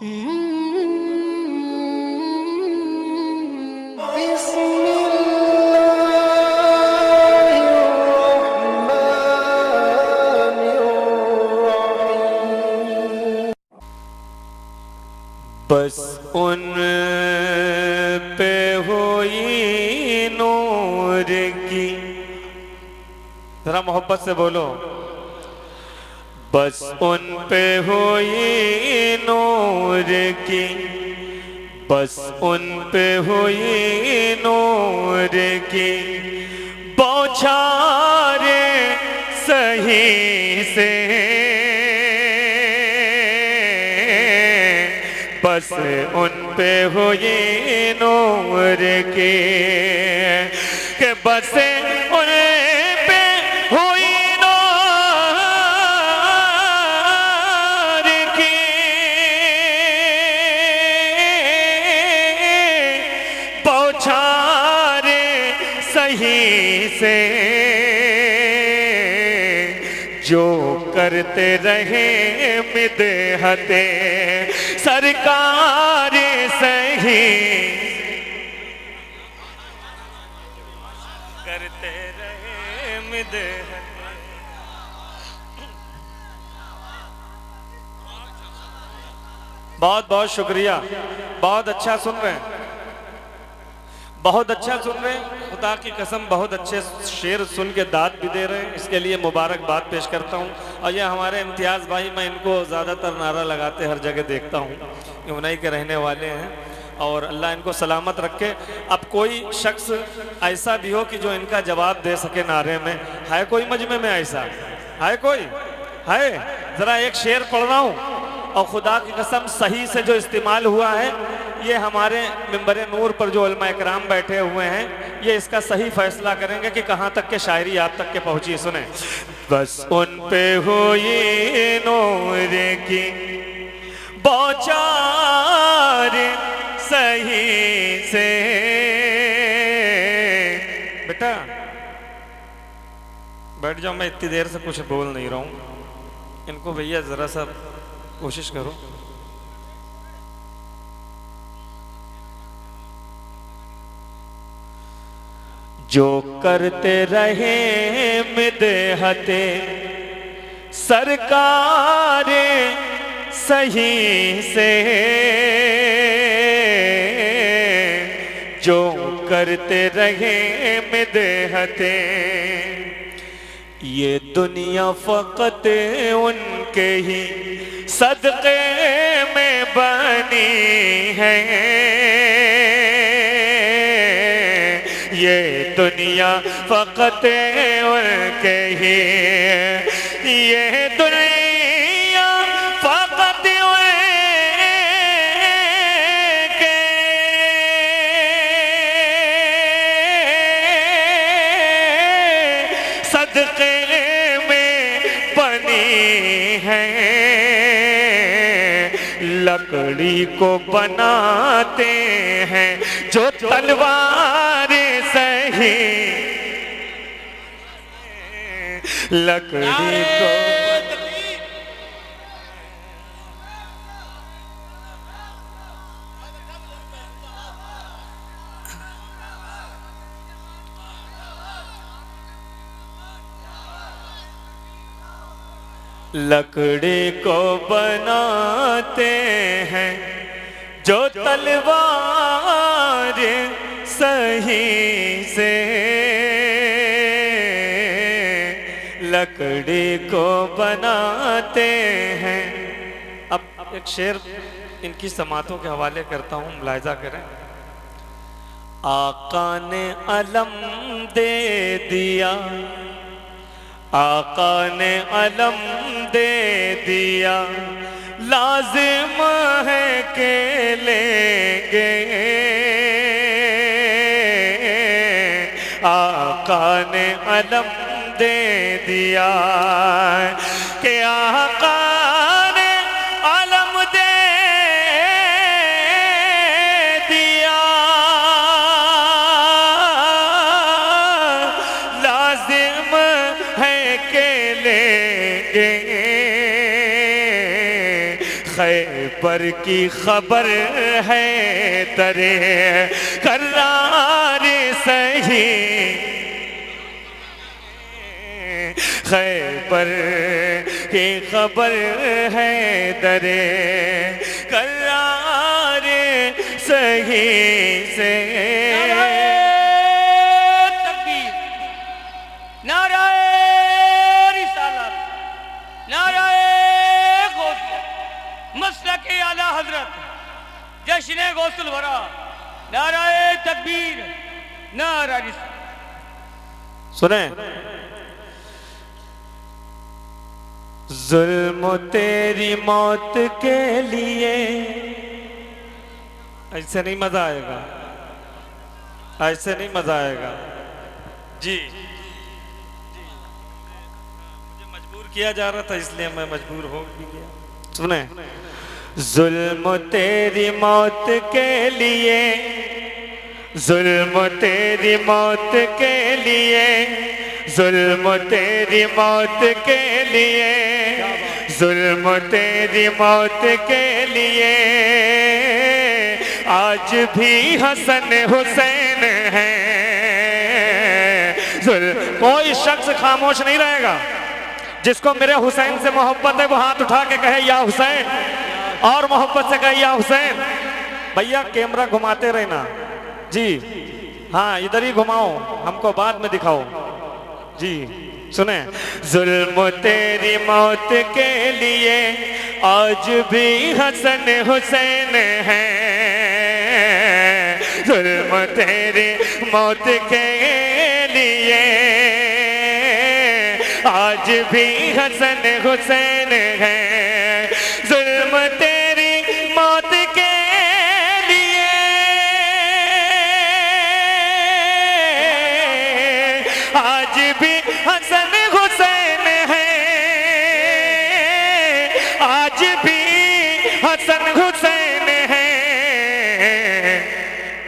बस उन पे हुई नूर की, जरा मोहब्बत से बोलो, बस उन पे हुई नूर की, बस उन पे हुई नूर की बौछारे सही से, बस उन पे हुई नूर की, कि बस उन पे हुई नूर की बौछारे सही से, जो करते रहे मिदहते सरकार सही, करते रहे मिदहते। बहुत बहुत शुक्रिया, बहुत अच्छा सुन रहे हैं, बहुत अच्छा सुन रहे हैं। खुदा की कसम बहुत अच्छे शेर सुन के दाद भी दे रहे हैं, इसके लिए मुबारकबाद पेश करता हूं। और ये हमारे इम्तियाज़ भाई, मैं इनको ज़्यादातर नारा लगाते हर जगह देखता हूं, ये उन्हीं के रहने वाले हैं और अल्लाह इनको सलामत रखे। अब कोई शख्स ऐसा भी हो कि जो इनका जवाब दे सके नारे में, है कोई मजमे में ऐसा? है कोई? है? ज़रा एक शेर पढ़ रहा हूँ और खुदा की कसम सही से जो इस्तेमाल हुआ है, ये हमारे मिंबरे नूर पर जो उलमा इकराम बैठे हुए हैं, ये इसका सही फैसला करेंगे कि कहाँ तक के शायरी आप तक के पहुँची। सुने, बस उन पे हुई नूर की बौछार सही से। बेटा बैठ जाओ, मैं इतनी देर से कुछ बोल नहीं रहा हूँ, इनको भैया जरा सा कोशिश करो। जो करते रहे मिदहते सरकार सही से, जो करते रहे मिदहते, ये दुनिया फकत उनके ही सदक़े में बनी है, ये दुनिया फकत उनके ही, ये दुनिया फकत उनके सदक़े में बनी है। लकड़ी को बनाते हैं जो तलवार सही, लकड़ी को लकड़ी को बनाते हैं जो तलवार सही से, लकड़ी को बनाते हैं। अब एक शेर इनकी समातों के हवाले करता हूँ, मुलाहिजा करें। आका ने अलम दे दिया, आका ने अलम दे दिया, लाजिम है के लेंगे, आका ने अलम दे दिया, कि आका ने अलम दे दिया, लाजिम है के लेंगे, खैबर की खबर है दरे करार सही, खैबर की खबर है दरे करार सही से। तकबीर, नाराए रिसालत, नाराए गौसिया, मसलके आला हजरत, जश्न गौसुल वरा, नाराए तकबीर, नारा रिसालत। सुने, जुल्म तेरी मौत के लिए, ऐसे नहीं मजा आएगा, ऐसे नहीं मजा आएगा जी। मुझे मजबूर किया जा रहा था इसलिए मैं मजबूर हो भी गया। सुने, जुल्म तेरी मौत के लिए, जुल्म तेरी मौत के लिए, जुल्म तेरी मौत के लिए, जुल्म तेरी मौत के लिए आज भी हसन हुसैन है। कोई शख्स खामोश नहीं रहेगा। जिसको मेरे हुसैन से मोहब्बत है वो हाथ उठा के कहे या हुसैन, और मोहब्बत से कहे या हुसैन। भैया कैमरा घुमाते रहना जी, हाँ इधर ही घुमाओ, हमको बाद में दिखाओ जी। सुने, जुल्म तेरी मौत के लिए आज भी हसन हुसैन है, जुल्म तेरी मौत के लिए आज भी हसन हुसैन है, जुल्म तेरी मौत के लिए आज भी हसन हुसैन है, आज भी हसन हुसैन है।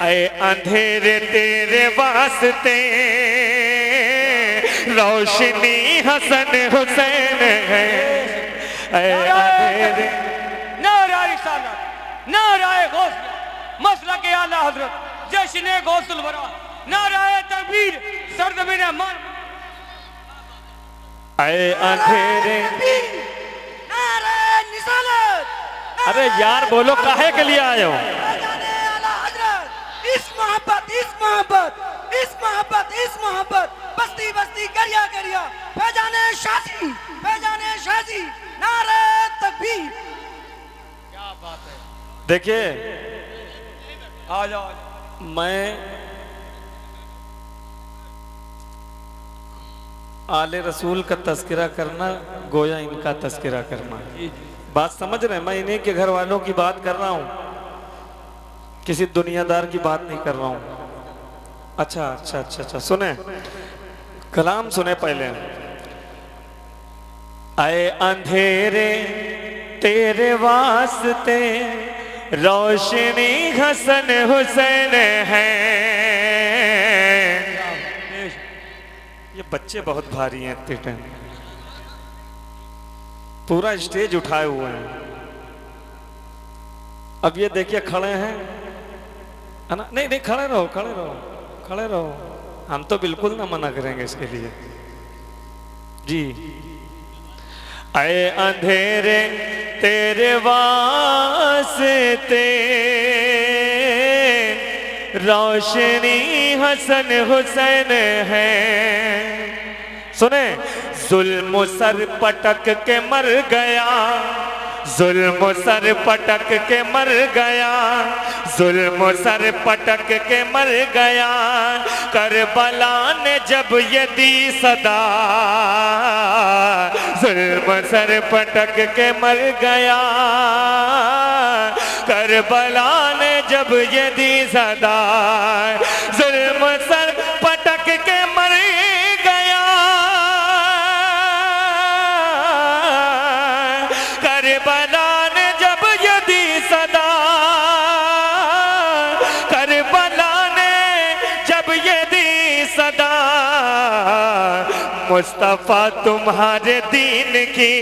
ऐ अंधेरे तेरे वास्ते रोशनी हसन हुसैन है। ऐ अंधेरे, नारा रिसालत, नाराए गौसिया, मसलके आला हजरत, जश्न गौसुल वरा, नाराए तकबीर, सरजमीन अमान। ऐ अंधेरे, नाराए निसालत। अरे यार बोलो काहे के लिए आए हो? इस मोहब्बत, इस मोहब्बत, इस मोहब्बत, इस मोहब्बत, बस्ती बस्ती गरिया गरिया, फैजाने शाजी, फैजाने शाजी, नारे तकबीर। क्या बात है। देखिए आ जाओ, मैं आले रसूल का तस्करा करना गोया इनका तस्करा करना। बात समझ रहे हैं? मैं इन्हीं के घर वालों की बात कर रहा हूँ, किसी दुनियादार की बात नहीं कर रहा हूँ। अच्छा अच्छा अच्छा अच्छा, सुने कलाम सुने पहले। आए अंधेरे तेरे वास्ते रोशनी हसन हुसैन है। ये बच्चे बहुत भारी हैं इतने टाइम, पूरा स्टेज उठाए हुए हैं। अब ये देखिए खड़े हैं, है ना? नहीं नहीं, खड़े रहो खड़े रहो खड़े रहो, हम तो बिल्कुल ना मना करेंगे इसके लिए जी। आए अंधेरे तेरे वास्ते रोशनी हसन हुसैन है। सुने, जुल्म सर पटक के मर गया, जुल्म सर पटक के मर गया, जुल्म सर पटक के मर गया। करबला ने जब ये दी सदा, जुल्म सर पटक के मर गया। करबला ने जब ये दी सदा, जुल्म सर पटक के मर गया। करबला ने जब ये दी सदा, करबला ने जब ये दी सदा। मुस्तफा तुम्हारे दीन की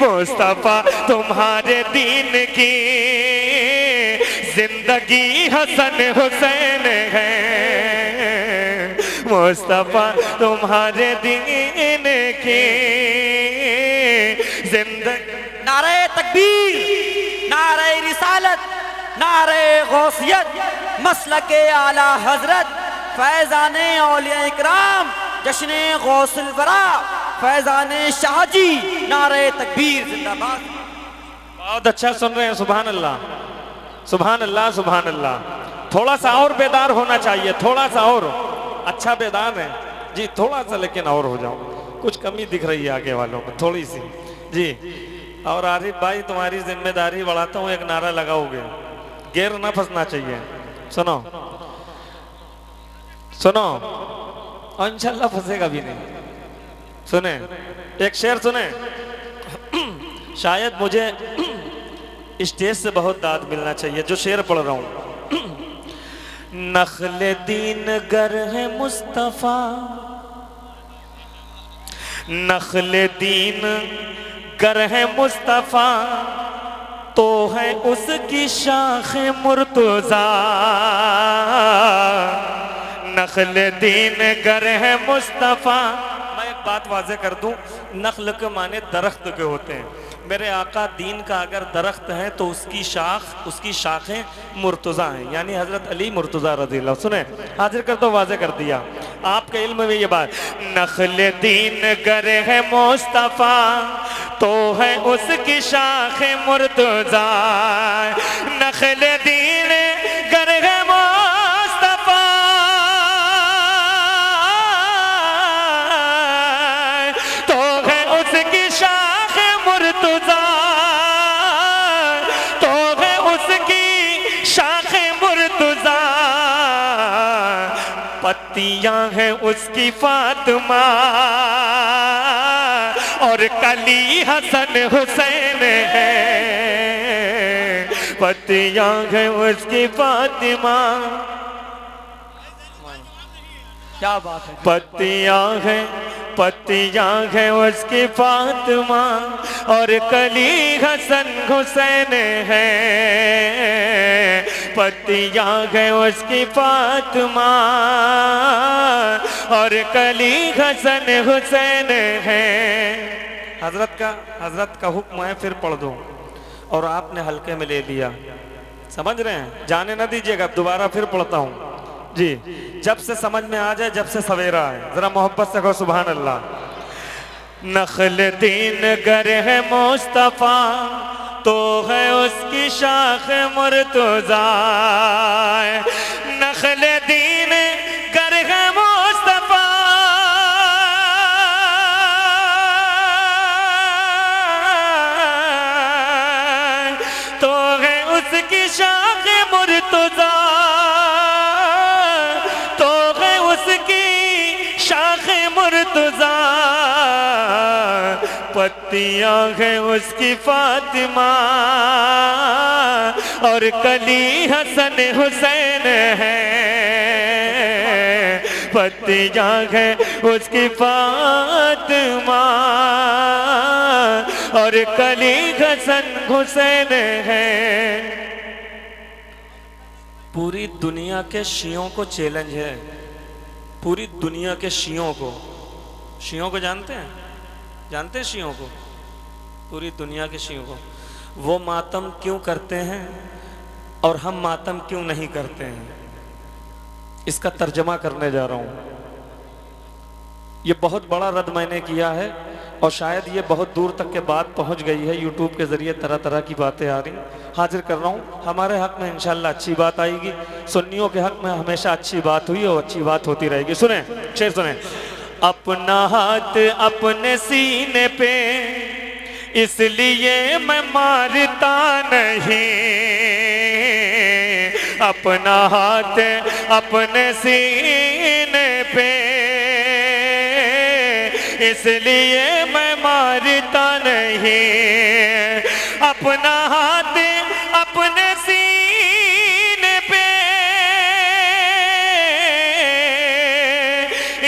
मुस्तफा तुम्हारे दीन की जिंदगी हसन हुसैन है। मुस्तफा तुम्हारे दीन की जिंदगी। नारे तकबीर, नारे रिसालत, नारे गौसियत, मसलके आला हजरत, फैजाने औलिया इकराम, जश्ने गौसुल वरा, फैजाने शाहजी, नारे तकबीर जिंदाबाद। बहुत अच्छा सुन रहे हैं, सुभान अल्लाह सुभान अल्लाह सुभान अल्लाह। थोड़ा सा और बेदार होना चाहिए, थोड़ा सा और। अच्छा बेदार है जी, थोड़ा सा लेकिन और हो जाओ। कुछ कमी दिख रही है आगे वालों को, थोड़ी सी जी। और आरिफ भाई तुम्हारी जिम्मेदारी बढ़ाता हूँ, एक नारा लगाओगे, गेर ना फंसना चाहिए। सुनो सुनो, और इंशाल्लाह फंसेगा भी नहीं। सुने एक शेर सुने, शायद मुझे स्टेज से बहुत दाद मिलना चाहिए जो शेर पढ़ रहा हूं। नखले दीन गर है मुस्तफा, नखले दीन गर है मुस्तफा, तो है उसकी शाख मुर्तजा। नखले दीन गर है मुस्तफा। मैं एक बात वाज़े कर दूं, नखल के माने दरख्त के होते हैं। मेरे आका दीन का अगर दरख्त है तो उसकी शाख, उसकी शाखें मुर्तज़ा हैं, यानी हज़रत अली मुर्तज़ा रज़ी अल्लाह। सुने, हाजिर कर दो, वाज़े कर दिया आपके इल्म में ये बात। नखल दीन गर है मुस्तफ़ा, तो है उसकी शाखें मुर्तज़ा। नखल दीन गर है मुस्तफ़ा, तो है उसकी शाख मुर्तज़ा, तो है उसकी शाख मुर्तज़ा। पत्तियां हैं उसकी फातिमा, और कली हसन हुसैन है। पत्तियां हैं उसकी फातिमा, क्या बात है। पत्तियां हैं उसकी फातिमा, और कली हसन हुसैन है। पत्तियां हैं उसकी फातिमा, और कली हसन हुसैन है। हजरत का हुक्म है, फिर पढ़ दो। और आपने हल्के में ले लिया, समझ रहे हैं, जाने ना दीजिएगा। दोबारा फिर पढ़ता हूँ जी, जब से समझ में आ जाए, जब से सवेरा है। जरा मोहब्बत से कहो सुभान अल्लाह। नखल दीन गर है मुस्तफा, तो है उसकी शाख मुर्तज़ा। नखल दीन गर है मुस्तफा, तो है उसकी शाख मुर्तज़ा, तो है उसकी शाख मुर्तज़ा। पत्तियां हैं उसकी फातिमा, और कली हसन हुसैन है। पत्तियां हैं उसकी फातिमा, और कली हसन हुसैन है। पूरी दुनिया के शियों को चैलेंज है, पूरी दुनिया के शियों को। शियों को जानते हैं, जानते हैं शियों को, पूरी दुनिया के शियों को। वो मातम क्यों करते हैं और हम मातम क्यों नहीं करते हैं, इसका तर्जमा करने जा रहा हूं। ये बहुत बड़ा रद्द मैंने किया है, और शायद ये बहुत दूर तक के बात पहुंच गई है। यूट्यूब के जरिए तरह तरह की बातें आ रही, हाजिर कर रहा हूँ। हमारे हक में इंशाल्लाह अच्छी बात आएगी, सुन्नियों के हक में हमेशा अच्छी बात हुई और अच्छी बात होती रहेगी। सुने शेर सुने। अपना हाथ अपने सीने पे इसलिए मैं मारता नहीं, अपना हाथ अपने सीने पे इसलिए मैं मारता नहीं, अपना हाथ अपने सीने पे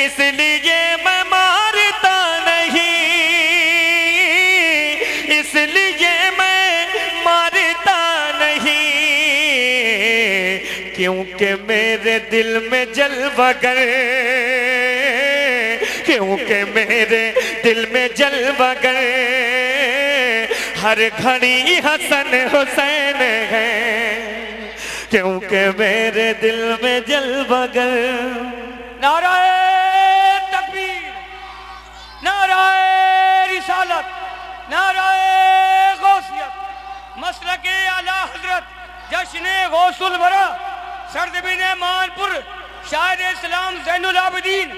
इसलिए मैं मारता नहीं, क्योंकि मेरे दिल में जलवा गर, क्योंकि मेरे दिल में जलवा गर, हर घड़ी हसन हुसैन है, क्योंकि मेरे दिल में जलवा गर। नाराए तकबीर, नाराए रिसालत, नाराए गौसियत, मसलके आला हजरत जश्न गौसुल बरा सरजमीन मानपुर शायर इस्लाम ज़ैनुल आबिदीन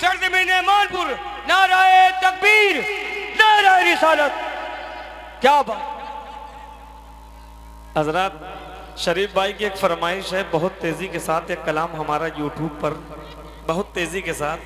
सरजमीन मानपुर। नाराए तकबीर, नाराए रिसालत। क्या बात। हजरत शरीफ भाई की एक फरमाइश है, बहुत तेजी के साथ एक कलाम हमारा यूट्यूब पर बहुत तेजी के साथ